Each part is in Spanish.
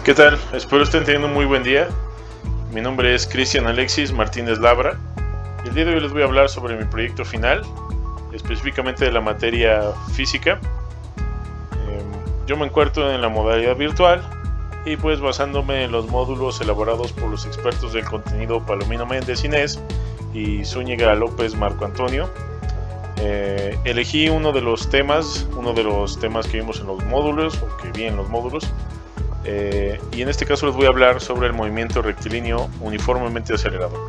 ¿Qué tal? Espero estén teniendo un muy buen día. Mi nombre es Cristian Alexis Martínez Labra y el día de hoy les voy a hablar sobre mi proyecto final, específicamente de la materia física. Yo me encuentro en la modalidad virtual y pues basándome en los módulos elaborados por los expertos del contenido Palomino Méndez Inés y Zúñiga López Marco Antonio, elegí uno de los temas que vimos en los módulos o que vi en los módulos. Y en este caso les voy a hablar sobre el movimiento rectilíneo uniformemente acelerado.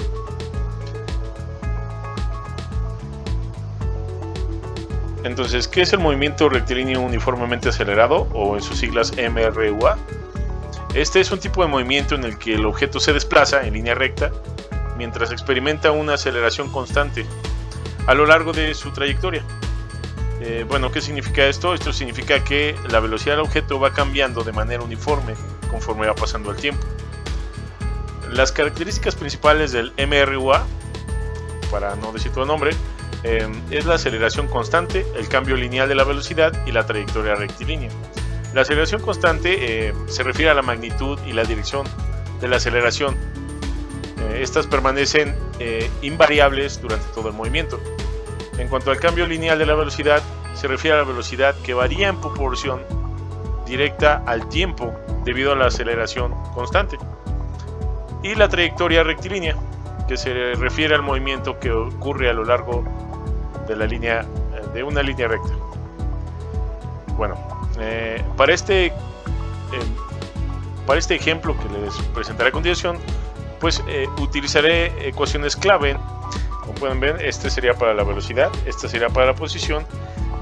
Entonces, ¿qué es el movimiento rectilíneo uniformemente acelerado, o en sus siglas MRUA? Este es un tipo de movimiento en el que el objeto se desplaza en línea recta mientras experimenta una aceleración constante a lo largo de su trayectoria. Bueno, ¿qué significa esto? Esto significa que la velocidad del objeto va cambiando de manera uniforme conforme va pasando el tiempo. Las características principales del MRUA, para no decir todo el nombre, es la aceleración constante, el cambio lineal de la velocidad y la trayectoria rectilínea. La aceleración constante se refiere a la magnitud y la dirección de la aceleración. Estas permanecen invariables durante todo el movimiento. En cuanto al cambio lineal de la velocidad, se refiere a la velocidad que varía en proporción directa al tiempo debido a la aceleración constante. Y la trayectoria rectilínea, que se refiere al movimiento que ocurre a lo largo de una línea recta. Bueno, para este ejemplo que les presentaré a continuación, pues utilizaré ecuaciones clave. Como pueden ver, este sería para la velocidad, esta sería para la posición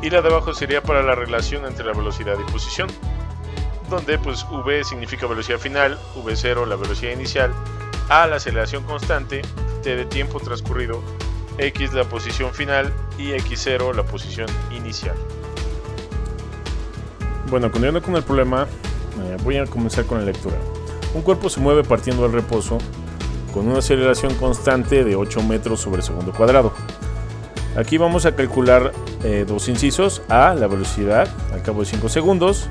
y la de abajo sería para la relación entre la velocidad y posición, donde pues v significa velocidad final, v0 la velocidad inicial, a la aceleración constante, t de tiempo transcurrido, x la posición final y x0 la posición inicial. Bueno, continuando con el problema, voy a comenzar con la lectura. Un cuerpo se mueve partiendo del reposo con una aceleración constante de 8 metros sobre segundo cuadrado. Aquí vamos a calcular dos incisos: a, la velocidad al cabo de 5 segundos,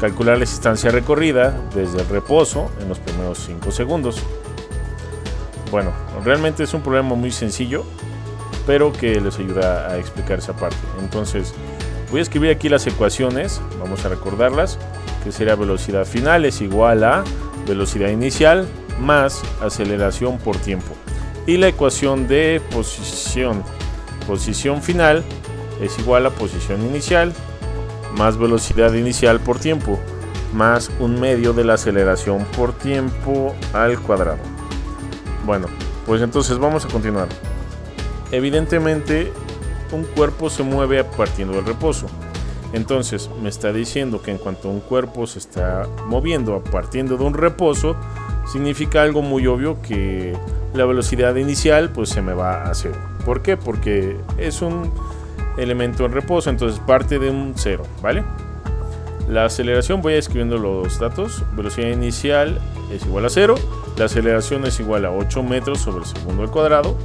calcular la distancia recorrida desde el reposo en los primeros 5 segundos. Bueno, realmente es un problema muy sencillo, pero que les ayuda a explicar esa parte. Entonces, voy a escribir aquí las ecuaciones, vamos a recordarlas, que sería velocidad final es igual a velocidad inicial más aceleración por tiempo. Y la ecuación de posición final es igual a posición inicial más velocidad inicial por tiempo más un medio de la aceleración por tiempo al cuadrado. Bueno, pues entonces vamos a continuar. Evidentemente, un cuerpo se mueve partiendo del reposo. Entonces me está diciendo que en cuanto un cuerpo se está moviendo partiendo de un reposo, significa algo muy obvio, que la velocidad inicial pues se me va a cero. ¿Por qué? Porque es un elemento en reposo, entonces parte de un cero, ¿vale? La aceleración, voy escribiendo los datos. Velocidad inicial es igual a 0, la aceleración es igual a 8 metros sobre segundo al cuadrado.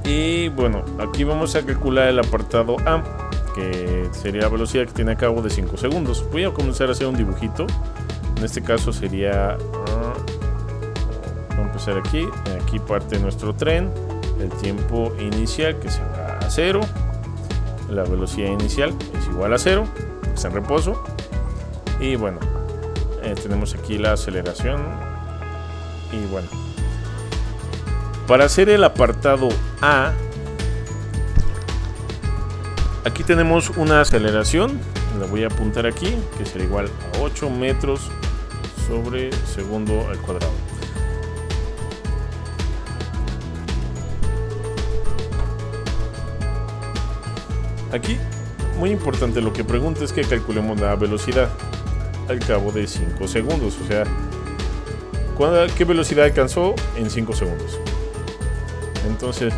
Y bueno, aquí vamos a calcular el apartado A, que sería la velocidad que tiene a cabo de 5 segundos. Voy a comenzar a hacer un dibujito. En este caso sería, vamos a empezar aquí. Aquí parte nuestro tren. El tiempo inicial, que será a 0. La velocidad inicial es igual a 0, está en reposo. Y bueno, tenemos aquí la aceleración. Y bueno, para hacer el apartado A, aquí tenemos una aceleración, la voy a apuntar aquí, que será igual a 8 metros sobre segundo al cuadrado. Aquí, muy importante, lo que pregunta es que calculemos la velocidad al cabo de 5 segundos, o sea, ¿qué velocidad alcanzó en 5 segundos? Entonces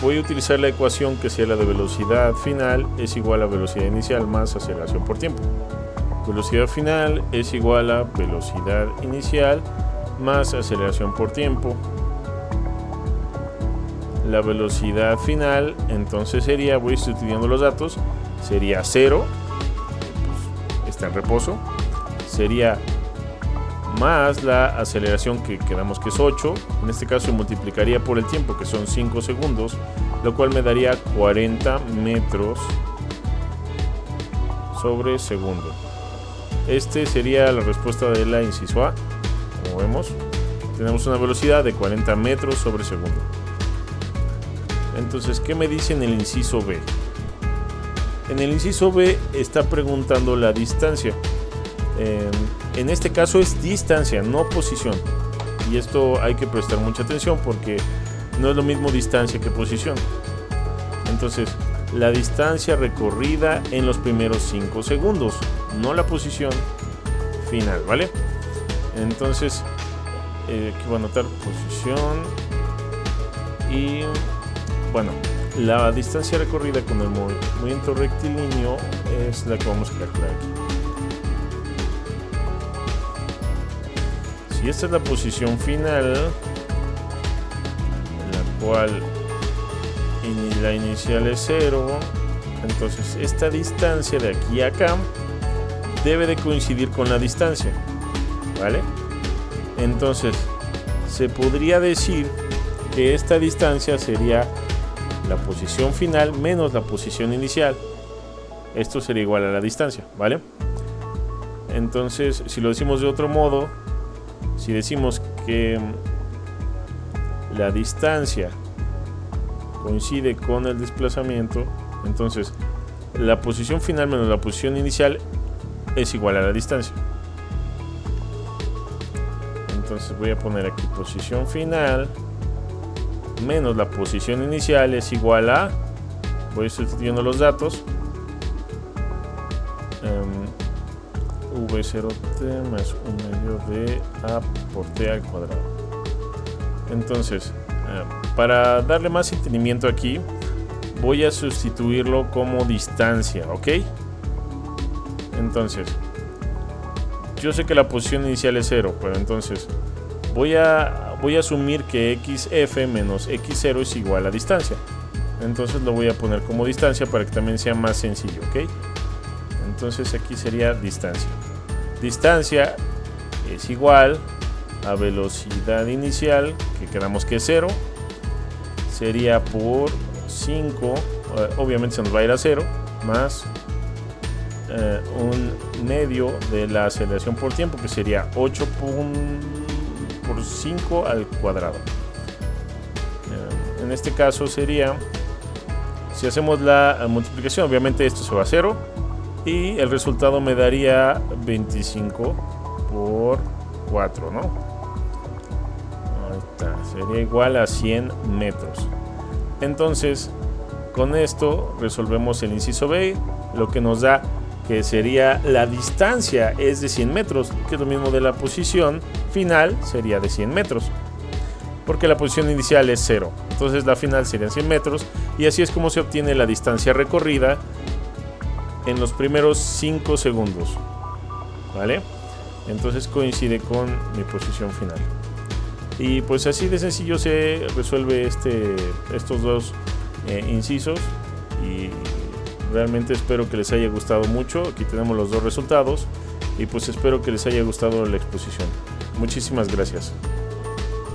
voy a utilizar la ecuación que sea la de velocidad final es igual a velocidad inicial más aceleración por tiempo. Velocidad final es igual a velocidad inicial más aceleración por tiempo. La velocidad final entonces sería, voy sustituyendo los datos, sería 0. Pues está en reposo, sería más la aceleración que quedamos que es 8. En este caso se multiplicaría por el tiempo, que son 5 segundos, lo cual me daría 40 metros sobre segundo. Este sería la respuesta de la inciso A. Como vemos, tenemos una velocidad de 40 metros sobre segundo. Entonces, ¿qué me dice en el inciso B? En el inciso B está preguntando la distancia. En este caso es distancia, no posición. Y esto hay que prestar mucha atención porque no es lo mismo distancia que posición. Entonces, la distancia recorrida en los primeros 5 segundos, no la posición final, ¿vale? Entonces, aquí voy a anotar posición y, bueno, la distancia recorrida con el movimiento rectilíneo es la que vamos a calcular aquí. Si esta es la posición final, la cual la inicial es 0, entonces esta distancia de aquí a acá debe de coincidir con la distancia, ¿vale? Entonces se podría decir que esta distancia sería la posición final menos la posición inicial. Esto sería igual a la distancia, ¿vale? Entonces, si lo decimos de otro modo, si decimos que la distancia coincide con el desplazamiento, entonces la posición final menos la posición inicial es igual a la distancia. Entonces voy a poner aquí posición final menos la posición inicial es igual a, voy sustituyendo los datos, v0t más 1 medio de a por t al cuadrado. Entonces, para darle más entendimiento aquí, voy a sustituirlo como distancia, ¿ok? Entonces, yo sé que la posición inicial es 0, pero entonces voy a asumir que xf menos x0 es igual a distancia. Entonces lo voy a poner como distancia para que también sea más sencillo, ¿ok? Entonces aquí sería distancia. Distancia es igual a velocidad inicial, que quedamos que es 0, sería por 5, obviamente se nos va a ir a 0, más un medio de la aceleración por tiempo, que sería 8 por 5 al cuadrado. En este caso sería, si hacemos la multiplicación, obviamente esto se va a 0 y el resultado me daría 25 por 4, ¿no? Ahí está, sería igual a 100 metros. Entonces, con esto resolvemos el inciso B, lo que nos da que sería la distancia es de 100 metros, que es lo mismo de la posición final, sería de 100 metros, porque la posición inicial es 0, entonces la final serían 100 metros, y así es como se obtiene la distancia recorrida en los primeros 5 segundos, ¿vale? Entonces coincide con mi posición final. Y pues así de sencillo se resuelve estos dos incisos, y realmente espero que les haya gustado mucho. Aquí tenemos los dos resultados y pues espero que les haya gustado la exposición. Muchísimas gracias.